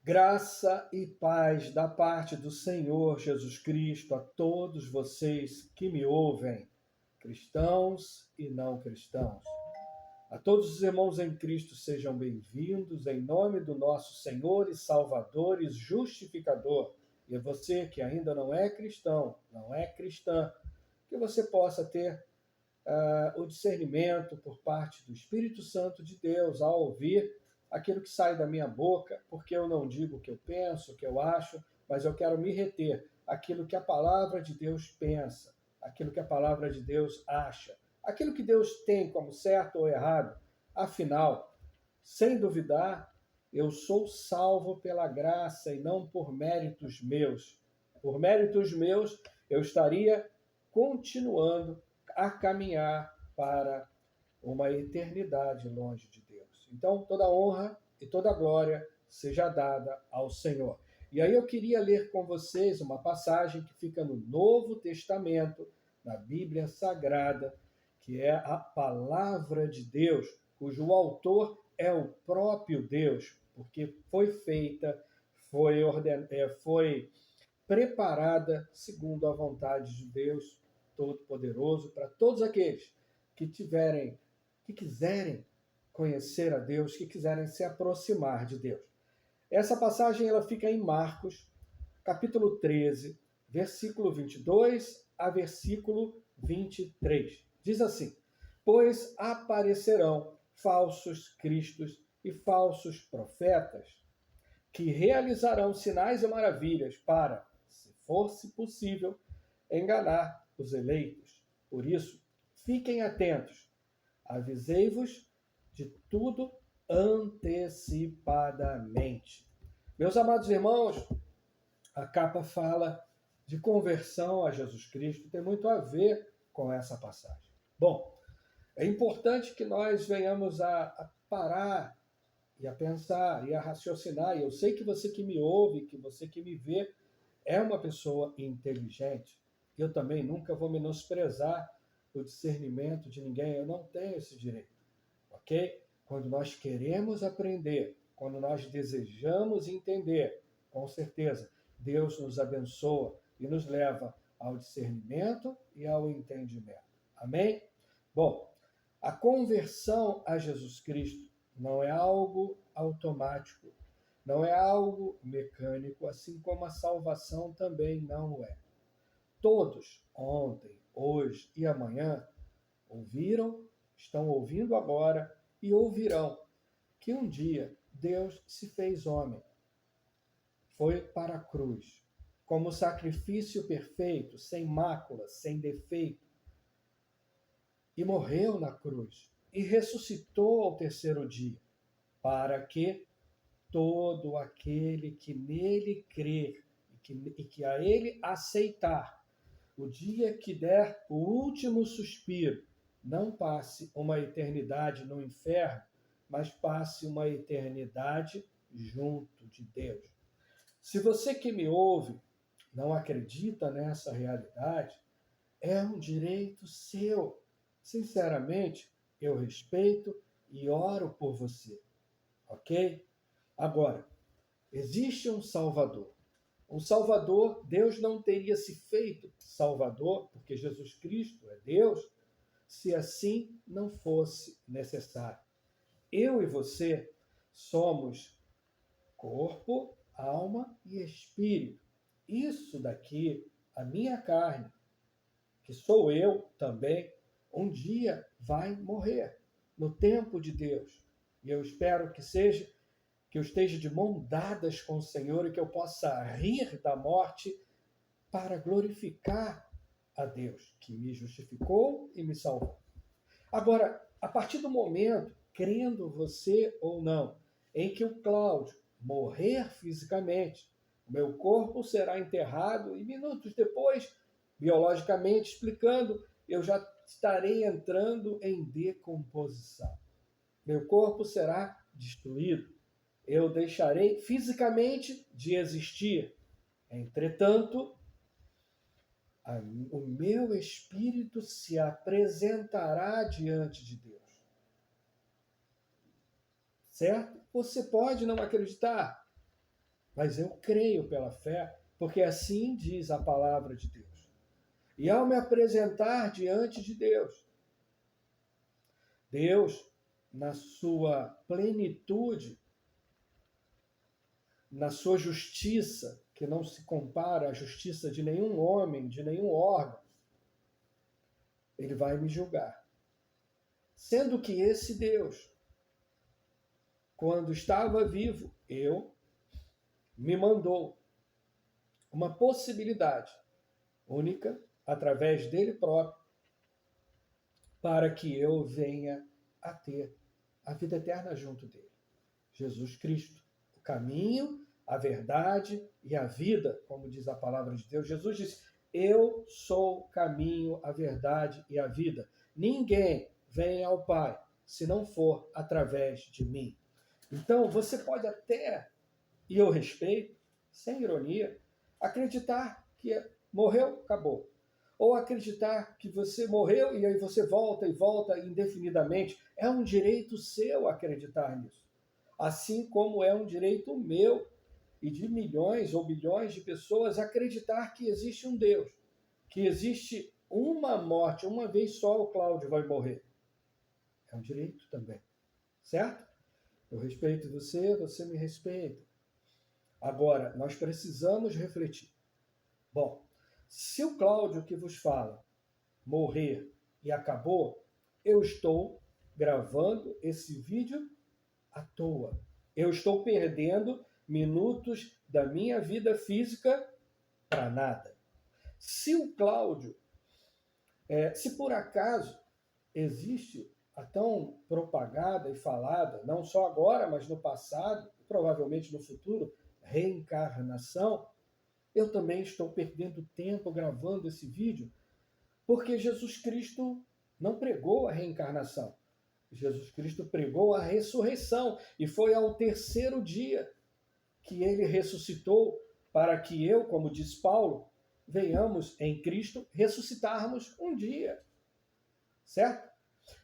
Graça e paz da parte do Senhor Jesus Cristo a todos vocês que me ouvem, cristãos e não cristãos. A todos os irmãos em Cristo sejam bem-vindos em nome do nosso Senhor e Salvador e Justificador. E você que ainda não é cristão, não é cristã, que você possa ter o discernimento por parte do Espírito Santo de Deus ao ouvir aquilo que sai da minha boca, porque eu não digo o que eu penso, o que eu acho, mas eu quero me reter aquilo que a palavra de Deus pensa, aquilo que a palavra de Deus acha, aquilo que Deus tem como certo ou errado. Afinal, sem duvidar, eu sou salvo pela graça e não por méritos meus. Por méritos meus, eu estaria continuando a caminhar para uma eternidade longe de Deus. Então, toda honra e toda glória seja dada ao Senhor. E aí eu queria ler com vocês uma passagem que fica no Novo Testamento, na Bíblia Sagrada, que é a Palavra de Deus, cujo autor é o próprio Deus, porque foi feita, foi preparada segundo a vontade de Deus Todo-Poderoso para todos aqueles que quiserem conhecer a Deus, que quiserem se aproximar de Deus. Essa passagem ela fica em Marcos, capítulo 13, versículo 22 a versículo 23. Diz assim: Pois aparecerão falsos cristos e falsos profetas, que realizarão sinais e maravilhas para, se fosse possível, enganar os eleitos. Por isso, fiquem atentos. Avisei-vos de tudo antecipadamente. Meus amados irmãos, a capa fala de conversão a Jesus Cristo, tem muito a ver com essa passagem. Bom, é importante que nós venhamos a parar e a pensar e a raciocinar. E eu sei que você que me ouve, que você que me vê, é uma pessoa inteligente. Eu também nunca vou menosprezar o discernimento de ninguém, eu não tenho esse direito, ok? Quando nós queremos aprender, quando nós desejamos entender, com certeza, Deus nos abençoa e nos leva ao discernimento e ao entendimento. Amém? Bom, a conversão a Jesus Cristo não é algo automático, não é algo mecânico, assim como a salvação também não é. Todos, ontem, hoje e amanhã, ouviram, estão ouvindo agora e ouvirão que um dia Deus se fez homem, foi para a cruz, como sacrifício perfeito, sem mácula, sem defeito, e morreu na cruz, e ressuscitou ao terceiro dia, para que todo aquele que nele crer e que a ele aceitar, o dia que der o último suspiro, não passe uma eternidade no inferno, mas passe uma eternidade junto de Deus. Se você que me ouve não acredita nessa realidade, é um direito seu. Sinceramente, eu respeito e oro por você, ok? Agora, existe um Salvador. Um Salvador, Deus não teria se feito Salvador, porque Jesus Cristo é Deus, se assim não fosse necessário. Eu e você somos corpo, alma e espírito. Isso daqui, a minha carne, que sou eu também, um dia vai morrer no tempo de Deus. E eu espero que eu esteja de mão dadas com o Senhor e que eu possa rir da morte para glorificar a Deus, que me justificou e me salvou. Agora, a partir do momento, crendo você ou não, em que o Cláudio morrer fisicamente, o meu corpo será enterrado e minutos depois, biologicamente explicando, eu já estarei entrando em decomposição. Meu corpo será destruído. Eu deixarei fisicamente de existir. Entretanto, o meu espírito se apresentará diante de Deus. Certo? Você pode não acreditar, mas eu creio pela fé, porque assim diz a palavra de Deus. E ao me apresentar diante de Deus, Deus, na sua plenitude, na sua justiça, que não se compara à justiça de nenhum homem, de nenhum órgão, ele vai me julgar. Sendo que esse Deus, quando estava vivo, me mandou uma possibilidade única, através dele próprio, para que eu venha a ter a vida eterna junto dele. Jesus Cristo, o caminho, a verdade e a vida, como diz a palavra de Deus. Jesus disse: eu sou o caminho, a verdade e a vida. Ninguém vem ao Pai se não for através de mim. Então, você pode até, e eu respeito, sem ironia, acreditar que morreu, acabou. Ou acreditar que você morreu e aí você volta e volta indefinidamente. É um direito seu acreditar nisso. Assim como é um direito meu e de milhões ou bilhões de pessoas acreditar que existe um Deus, que existe uma morte, uma vez só o Cláudio vai morrer. É um direito também, certo? Eu respeito você, você me respeita. Agora, nós precisamos refletir. Bom, se o Cláudio que vos fala morrer e acabou, eu estou gravando esse vídeo à toa. Eu estou perdendo minutos da minha vida física para nada. Se o Cláudio, se por acaso existe a tão propagada e falada, não só agora, mas no passado, provavelmente no futuro, reencarnação, eu também estou perdendo tempo gravando esse vídeo, porque Jesus Cristo não pregou a reencarnação. Jesus Cristo pregou a ressurreição, e foi ao terceiro dia que ele ressuscitou, para que eu, como diz Paulo, venhamos em Cristo ressuscitarmos um dia. Certo?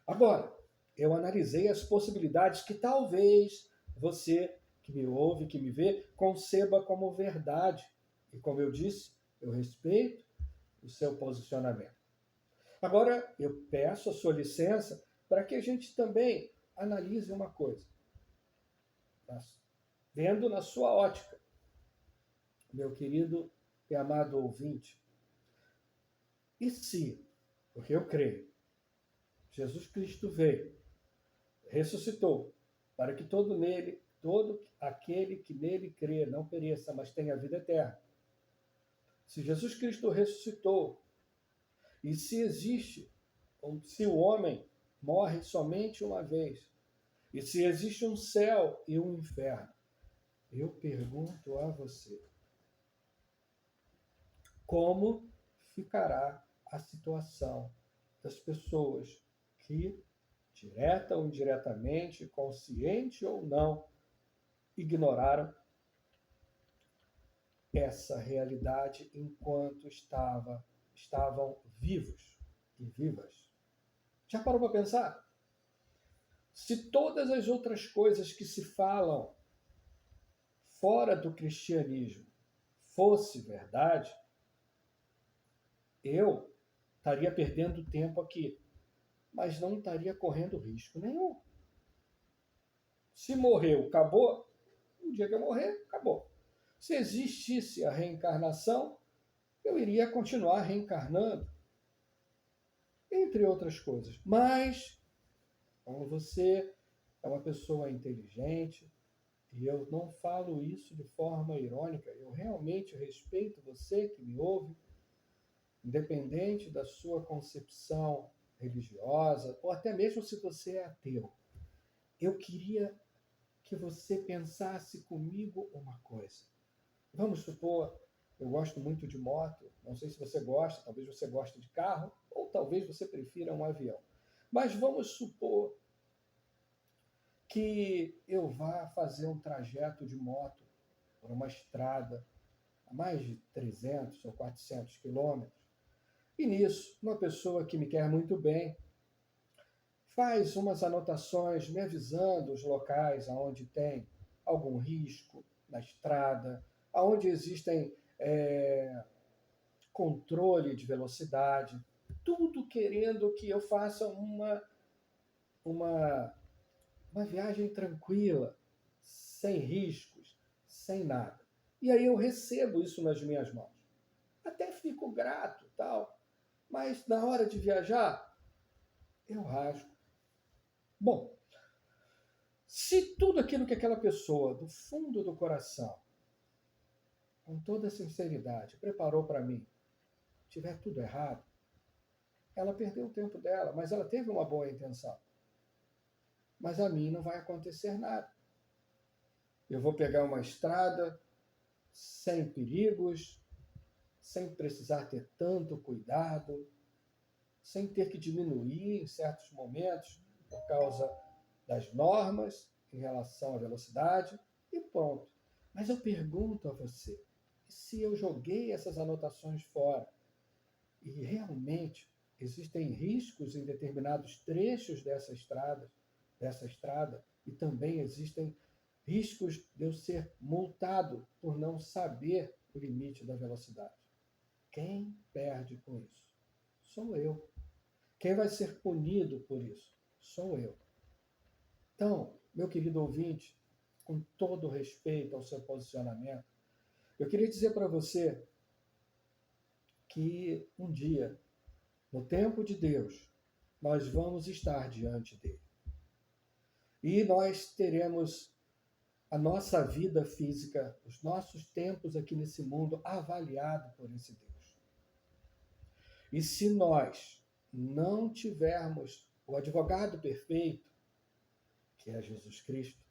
Agora, eu analisei as possibilidades que talvez você, que me ouve, que me vê, conceba como verdade. E como eu disse, eu respeito o seu posicionamento. Agora, eu peço a sua licença para que a gente também analise uma coisa. Vendo na sua ótica, meu querido e amado ouvinte, e se, porque eu creio, Jesus Cristo veio, ressuscitou, para que todo aquele que nele crê não pereça, mas tenha vida eterna. Se Jesus Cristo ressuscitou, e se existe, ou se o homem morre somente uma vez, e se existe um céu e um inferno, eu pergunto a você, como ficará a situação das pessoas que, direta ou indiretamente, consciente ou não, ignoraram essa realidade enquanto estavam vivos e vivas? Já parou para pensar? Se todas as outras coisas que se falam fora do cristianismo fosse verdade, eu estaria perdendo tempo aqui, mas não estaria correndo risco nenhum. Se morreu, acabou. O dia que eu morrer, acabou. Se existisse a reencarnação, eu iria continuar reencarnando, entre outras coisas. Mas, como você é uma pessoa inteligente, e eu não falo isso de forma irônica, eu realmente respeito você que me ouve, independente da sua concepção religiosa, ou até mesmo se você é ateu. Eu queria que você pensasse comigo uma coisa. Vamos supor, eu gosto muito de moto, não sei se você gosta, talvez você goste de carro, ou talvez você prefira um avião. Mas vamos supor que eu vá fazer um trajeto de moto por uma estrada a mais de 300 ou 400 quilômetros. E nisso, uma pessoa que me quer muito bem faz umas anotações me avisando os locais onde tem algum risco, na estrada, aonde existem controle de velocidade, tudo querendo que eu faça uma viagem tranquila, sem riscos, sem nada. E aí eu recebo isso nas minhas mãos. Até fico grato, tal, mas na hora de viajar, eu rasgo. Bom, se tudo aquilo que aquela pessoa, do fundo do coração, com toda sinceridade, preparou para mim, tiver tudo errado, ela perdeu o tempo dela, mas ela teve uma boa intenção. Mas a mim não vai acontecer nada. Eu vou pegar uma estrada sem perigos, sem precisar ter tanto cuidado, sem ter que diminuir em certos momentos por causa das normas em relação à velocidade e pronto. Mas eu pergunto a você, se eu joguei essas anotações fora e realmente existem riscos em determinados trechos dessa estrada, e também existem riscos de eu ser multado por não saber o limite da velocidade. Quem perde com isso? Sou eu. Quem vai ser punido por isso? Sou eu. Então, meu querido ouvinte, com todo respeito ao seu posicionamento, eu queria dizer para você que um dia, no tempo de Deus, nós vamos estar diante dele. E nós teremos a nossa vida física, os nossos tempos aqui nesse mundo avaliado por esse Deus. E se nós não tivermos o advogado perfeito, que é Jesus Cristo,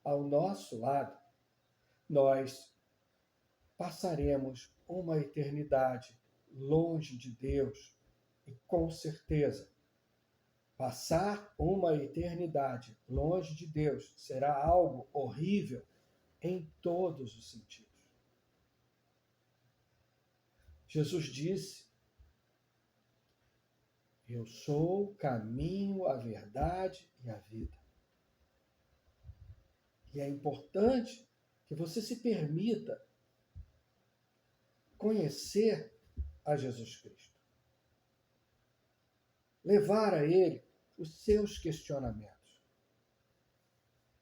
ao nosso lado, nós passaremos uma eternidade longe de Deus e, com certeza, passar uma eternidade longe de Deus será algo horrível em todos os sentidos. Jesus disse: eu sou o caminho, a verdade e a vida. E é importante que você se permita conhecer a Jesus Cristo. Levar a Ele os seus questionamentos.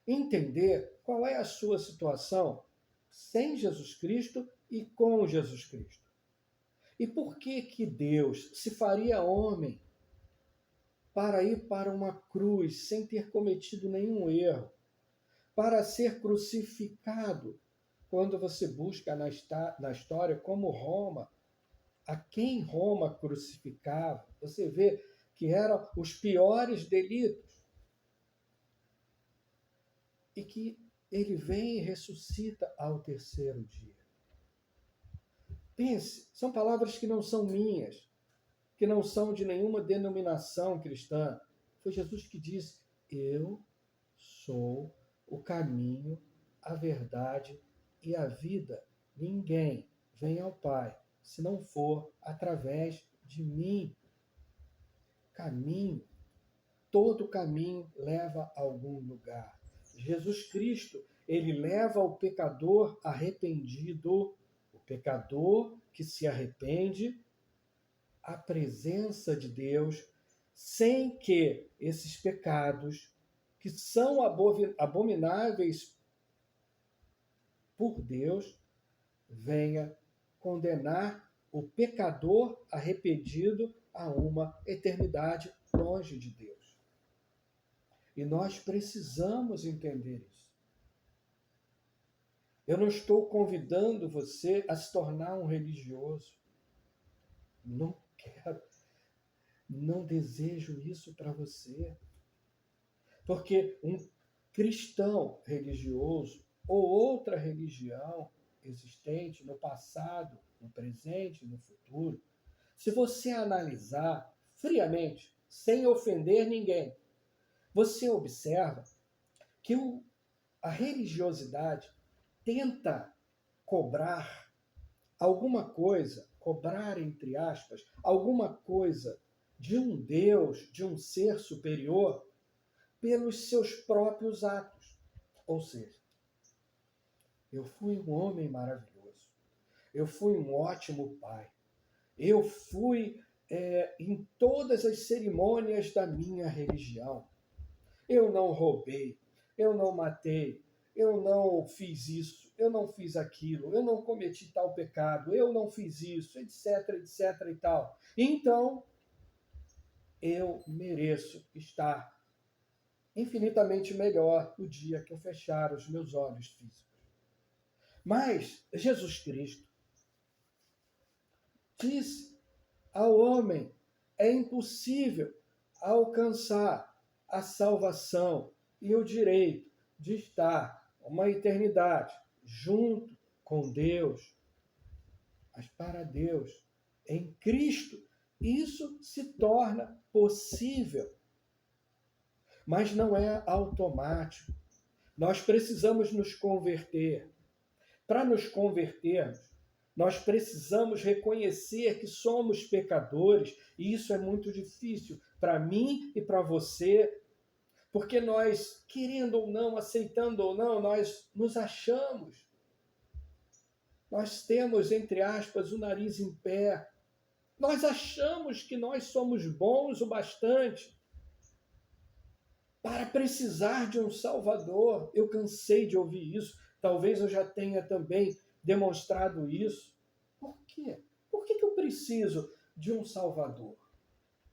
Entender qual é a sua situação sem Jesus Cristo e com Jesus Cristo. E por que Deus se faria homem para ir para uma cruz sem ter cometido nenhum erro, para ser crucificado, quando você busca na história como Roma, a quem Roma crucificava, você vê que eram os piores delitos. E que ele vem e ressuscita ao terceiro dia. Pense, são palavras que não são minhas, que não são de nenhuma denominação cristã. Foi Jesus que disse: eu sou o caminho, a verdade e a vida. Ninguém vem ao Pai se não for através de mim. Caminho, todo caminho leva a algum lugar. Jesus Cristo, ele leva o pecador arrependido, o pecador que se arrepende, à presença de Deus, sem que esses pecados, que são abomináveis por Deus, venha condenar o pecador arrependido a uma eternidade longe de Deus. E nós precisamos entender isso. Eu não estou convidando você a se tornar um religioso. Não quero. Não desejo isso para você. Porque um cristão religioso ou outra religião existente no passado, no presente e no futuro, se você analisar friamente, sem ofender ninguém, você observa que a religiosidade tenta cobrar alguma coisa, cobrar entre aspas, alguma coisa de um Deus, de um ser superior, pelos seus próprios atos. Ou seja, Eu fui um homem maravilhoso. Eu fui um ótimo pai. Eu fui em todas as cerimônias da minha religião. Eu não roubei, eu não matei, eu não fiz isso, eu não fiz aquilo, eu não cometi tal pecado, eu não fiz isso, etc, etc e tal. Então, eu mereço estar infinitamente melhor no dia que eu fechar os meus olhos físicos. Mas Jesus Cristo disse ao homem: é impossível alcançar a salvação e o direito de estar uma eternidade junto com Deus, mas para Deus, em Cristo, isso se torna possível, mas não é automático. Nós precisamos nos converter. Para nos convertermos, nós precisamos reconhecer que somos pecadores, e isso é muito difícil para mim e para você, porque nós, querendo ou não, aceitando ou não, nós nos achamos. Nós temos, entre aspas, o nariz em pé. Nós achamos que nós somos bons o bastante para precisar de um Salvador. Eu cansei de ouvir isso. Talvez eu já tenha também demonstrado isso. Por quê? Por que eu preciso de um Salvador?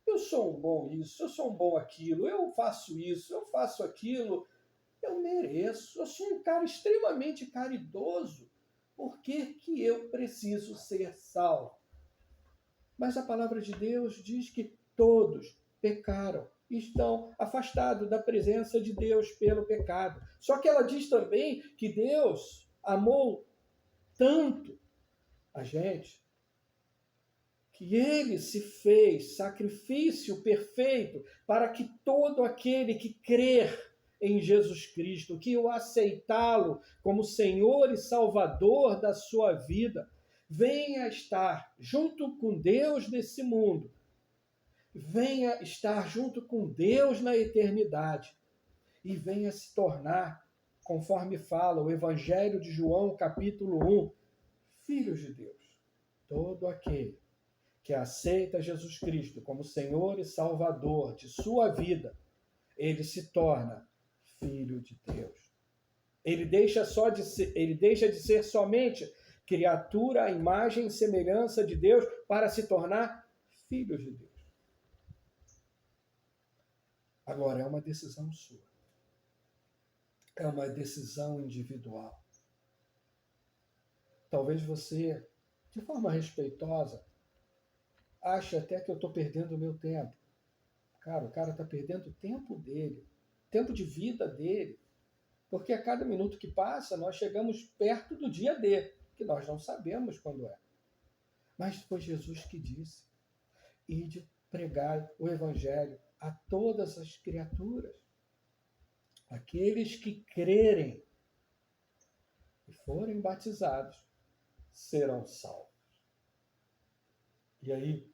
Eu sou um bom isso, eu sou um bom aquilo, eu faço isso, eu faço aquilo, eu mereço, eu sou um cara extremamente caridoso. Por que eu preciso ser salvo? Mas a palavra de Deus diz que todos pecaram, estão afastados da presença de Deus pelo pecado. Só que ela diz também que Deus amou tanto a gente que ele se fez sacrifício perfeito para que todo aquele que crer em Jesus Cristo, que o aceitá-lo como Senhor e Salvador da sua vida, venha estar junto com Deus nesse mundo, venha estar junto com Deus na eternidade e venha se tornar, conforme fala o Evangelho de João, capítulo 1, filhos de Deus. Todo aquele que aceita Jesus Cristo como Senhor e Salvador de sua vida, ele se torna filho de Deus. Ele deixa de ser somente criatura à imagem e semelhança de Deus para se tornar filho de Deus. Agora, é uma decisão sua. É uma decisão individual. Talvez você, de forma respeitosa, ache até que eu estou perdendo o meu tempo. Cara, o cara está perdendo o tempo dele, tempo de vida dele, porque a cada minuto que passa, nós chegamos perto do dia D, que nós não sabemos quando é. Mas foi Jesus que disse: ide pregai o Evangelho a todas as criaturas. Aqueles que crerem e forem batizados serão salvos. E aí,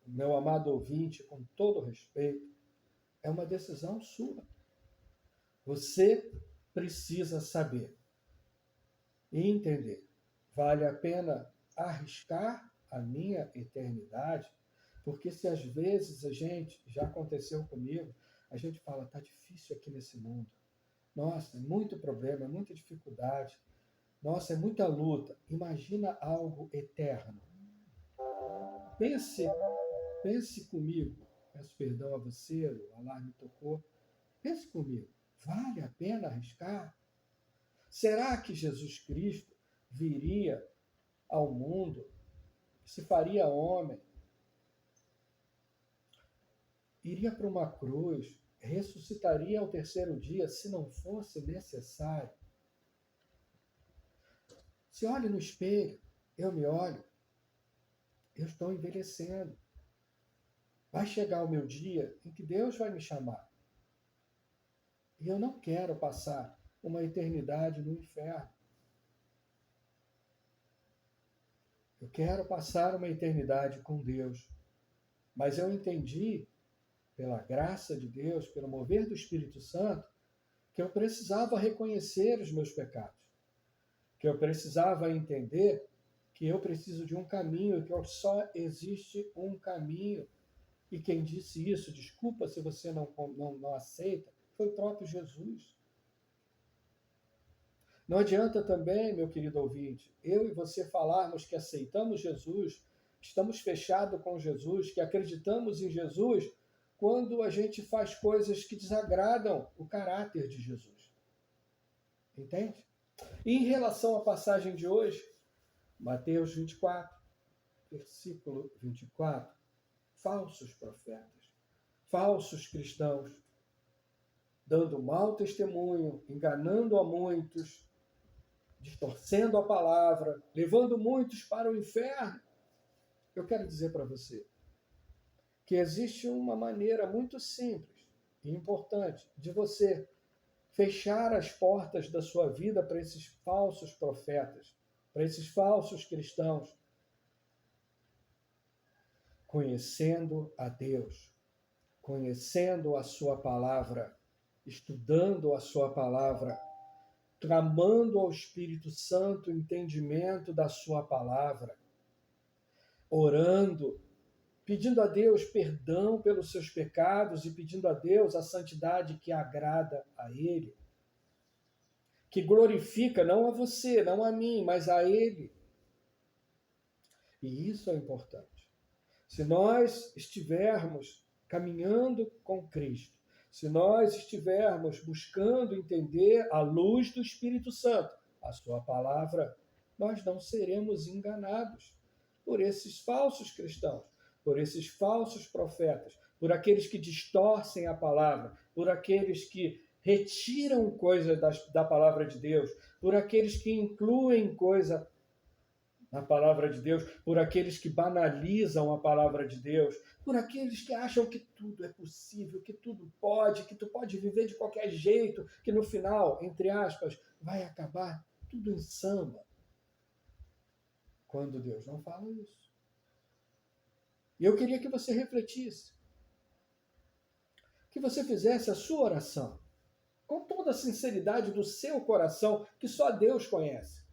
meu amado ouvinte, com todo respeito, é uma decisão sua. Você precisa saber e entender. Vale a pena arriscar a minha eternidade? Porque se às vezes já aconteceu comigo, a gente fala, tá difícil aqui nesse mundo. Nossa, é muito problema, é muita dificuldade. Nossa, é muita luta. Imagina algo eterno. Pense comigo. Peço perdão a você, o alarme tocou. Pense comigo. Vale a pena arriscar? Será que Jesus Cristo viria ao mundo, se faria homem, iria para uma cruz, ressuscitaria ao terceiro dia, se não fosse necessário? Se olhe no espelho, eu me olho, eu estou envelhecendo. Vai chegar o meu dia em que Deus vai me chamar. E eu não quero passar uma eternidade no inferno. Eu quero passar uma eternidade com Deus. Mas eu entendi, pela graça de Deus, pelo mover do Espírito Santo, que eu precisava reconhecer os meus pecados, que eu precisava entender que eu preciso de um caminho, que só existe um caminho. E quem disse isso, desculpa se você não aceita, foi o próprio Jesus. Não adianta também, meu querido ouvinte, eu e você falarmos que aceitamos Jesus, estamos fechados com Jesus, que acreditamos em Jesus, quando a gente faz coisas que desagradam o caráter de Jesus. Entende? E em relação à passagem de hoje, Mateus 24, versículo 24, falsos profetas, falsos cristãos, dando mau testemunho, enganando a muitos, distorcendo a palavra, levando muitos para o inferno. Eu quero dizer para você que existe uma maneira muito simples e importante de você fechar as portas da sua vida para esses falsos profetas, para esses falsos cristãos, conhecendo a Deus, conhecendo a sua palavra, estudando a sua palavra, clamando ao Espírito Santo o entendimento da sua palavra, orando, pedindo a Deus perdão pelos seus pecados e pedindo a Deus a santidade que agrada a Ele, que glorifica não a você, não a mim, mas a Ele. E isso é importante. Se nós estivermos caminhando com Cristo, se nós estivermos buscando entender a luz do Espírito Santo, a sua palavra, nós não seremos enganados por esses falsos cristãos, por esses falsos profetas, por aqueles que distorcem a palavra, por aqueles que retiram coisa da palavra de Deus, por aqueles que incluem coisa na palavra de Deus, por aqueles que banalizam a palavra de Deus, por aqueles que acham que tudo é possível, que tudo pode, que tu pode viver de qualquer jeito, que no final, entre aspas, vai acabar tudo em samba. Quando Deus não fala isso. E eu queria que você refletisse, que você fizesse a sua oração, com toda a sinceridade do seu coração, que só Deus conhece.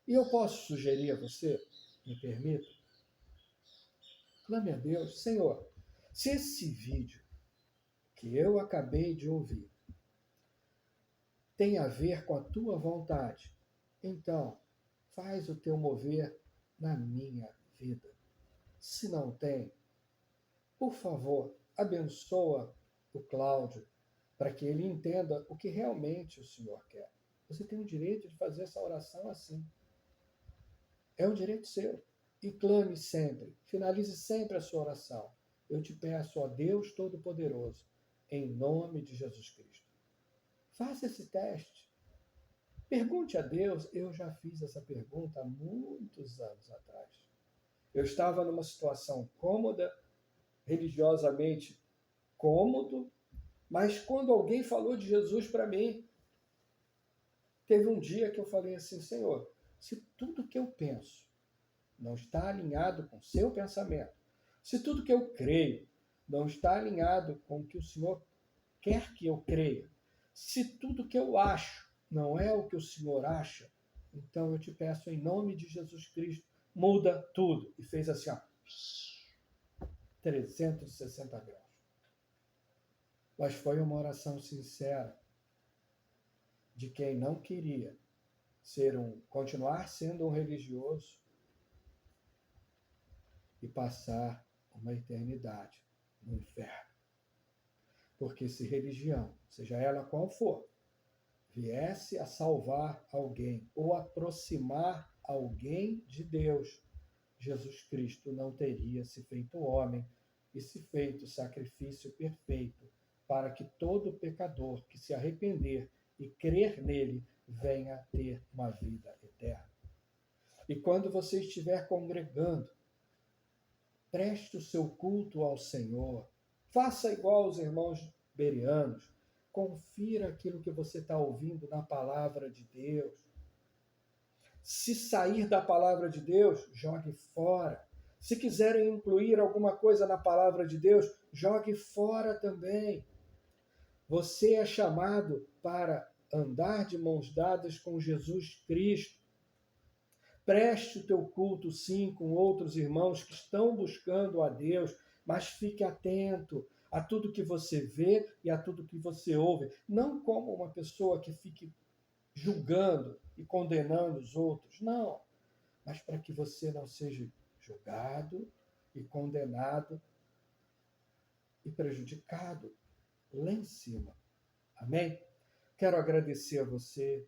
E eu posso sugerir a você, me permita, clame a Deus, Senhor, se esse vídeo que eu acabei de ouvir tem a ver com a tua vontade, então faz o teu mover na minha vida. Se não tem, por favor, abençoa o Cláudio para que ele entenda o que realmente o Senhor quer. Você tem o direito de fazer essa oração assim. É um direito seu. E clame sempre, finalize sempre a sua oração. Eu te peço, ó Deus Todo-Poderoso, em nome de Jesus Cristo. Faça esse teste. Pergunte a Deus. Eu já fiz essa pergunta há muitos anos atrás. Eu estava numa situação cômoda, religiosamente cômodo, mas quando alguém falou de Jesus para mim, teve um dia que eu falei assim, Senhor, se tudo que eu penso não está alinhado com o seu pensamento, se tudo que eu creio não está alinhado com o que o Senhor quer que eu creia, se tudo que eu acho não é o que o Senhor acha, então eu te peço em nome de Jesus Cristo, muda tudo. E fez assim, ó, 360 graus. Mas foi uma oração sincera de quem não queria continuar sendo um religioso e passar uma eternidade no inferno. Porque se religião, seja ela qual for, viesse a salvar alguém ou aproximar alguém de Deus, Jesus Cristo não teria se feito homem e se feito sacrifício perfeito para que todo pecador que se arrepender e crer nele venha ter uma vida eterna. E quando você estiver congregando, preste o seu culto ao Senhor. Faça igual aos irmãos bereanos. Confira aquilo que você está ouvindo na palavra de Deus. Se sair da palavra de Deus, jogue fora. Se quiserem incluir alguma coisa na palavra de Deus, jogue fora também. Você é chamado para andar de mãos dadas com Jesus Cristo. Preste o teu culto, sim, com outros irmãos que estão buscando a Deus, mas fique atento a tudo que você vê e a tudo que você ouve. Não como uma pessoa que fique julgando e condenando os outros, não. Mas para que você não seja julgado e condenado e prejudicado lá em cima. Amém? Quero agradecer a você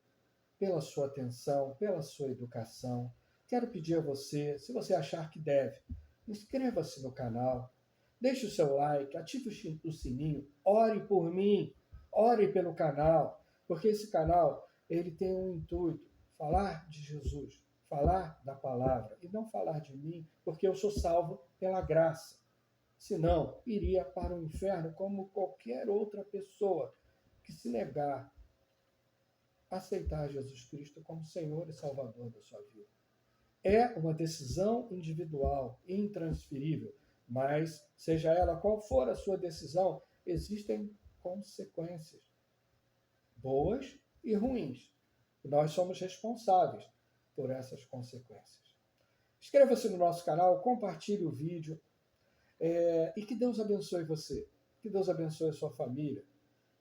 pela sua atenção, pela sua educação. Quero pedir a você, se você achar que deve, inscreva-se no canal, deixe o seu like, ative o sininho, ore por mim, ore pelo canal, porque esse canal ele tem um intuito, falar de Jesus, falar da palavra e não falar de mim, porque eu sou salvo pela graça. Senão, iria para o inferno como qualquer outra pessoa que se negar a aceitar Jesus Cristo como Senhor e Salvador da sua vida. É uma decisão individual, intransferível, mas, seja ela qual for a sua decisão, existem consequências, boas e ruins. Nós somos responsáveis por essas consequências. Inscreva-se no nosso canal, compartilhe o vídeo, e que Deus abençoe você, que Deus abençoe a sua família,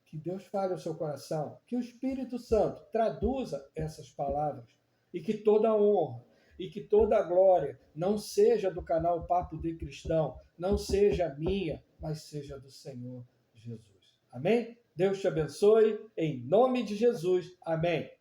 que Deus fale ao seu coração, que o Espírito Santo traduza essas palavras e que toda a honra e que toda a glória não seja do canal Papo de Cristão, não seja minha, mas seja do Senhor Jesus. Amém? Deus te abençoe, em nome de Jesus. Amém.